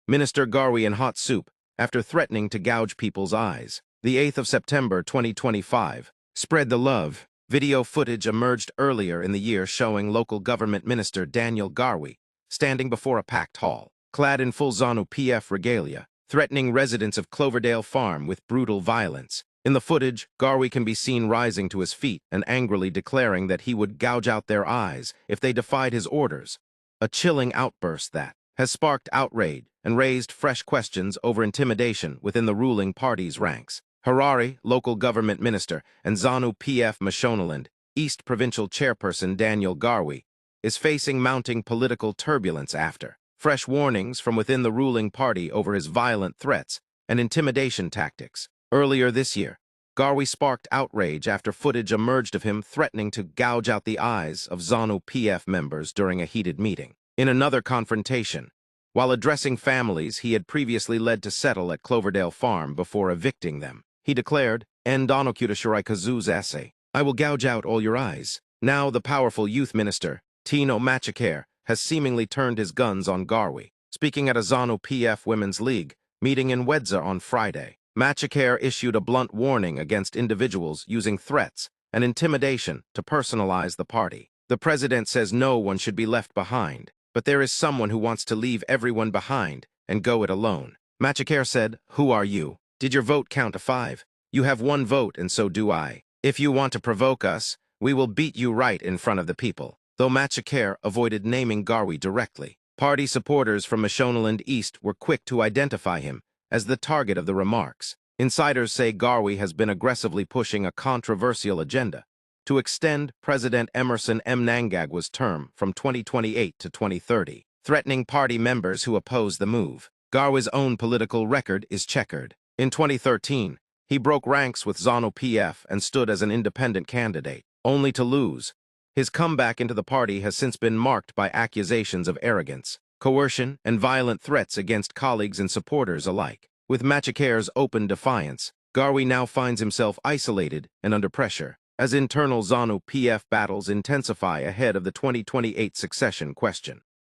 Minister Garwe in hot soup after threatening to gouge people's eyes. The 8th of September 2025. Spread the love. Video footage emerged earlier in the year showing local government minister Daniel Garwe standing before a packed hall, clad in full ZANU-PF regalia, threatening residents of Cloverdale Farm with brutal violence. In the footage, Garwe can be seen rising to his feet and angrily declaring that he would gouge out their eyes if they defied his orders. A chilling outburst that has sparked outrage and raised fresh questions over intimidation within the ruling party's ranks. Harare, local government minister, and ZANU-PF Mashonaland, East Provincial Chairperson Daniel Garwe, is facing mounting political turbulence after fresh warnings from within the ruling party over his violent threats and intimidation tactics. Earlier this year, Garwe sparked outrage after footage emerged of him threatening to gouge out the eyes of ZANU-PF members during a heated meeting. In another confrontation, while addressing families he had previously led to settle at Cloverdale Farm before evicting them, he declared, "Ndonokudashiraikazuzase, I will gouge out all your eyes." Now the powerful youth minister, Tino Machikere, has seemingly turned his guns on Garwe. Speaking at a ZANU-PF Women's League meeting in Wedza on Friday, Machikere issued a blunt warning against individuals using threats and intimidation to personalize the party. The president says no one should be left behind, but there is someone who wants to leave everyone behind and go it alone. Machikere said, "Who are you? Did your vote count to 5? You have 1 vote and so do I. If you want to provoke us, we will beat you right in front of the people." Though Machikere avoided naming Garwe directly, party supporters from Mashonaland East were quick to identify him as the target of the remarks. Insiders say Garwe has been aggressively pushing a controversial agenda to extend President Emerson Mnangagwa's term from 2028 to 2030, threatening party members who oppose the move. Garwe's own political record is checkered. In 2013, he broke ranks with ZANU-PF and stood as an independent candidate, only to lose. His comeback into the party has since been marked by accusations of arrogance, coercion, and violent threats against colleagues and supporters alike. With Machikere's open defiance, Garwe now finds himself isolated and under pressure, as internal ZANU-PF battles intensify ahead of the 2028 succession question.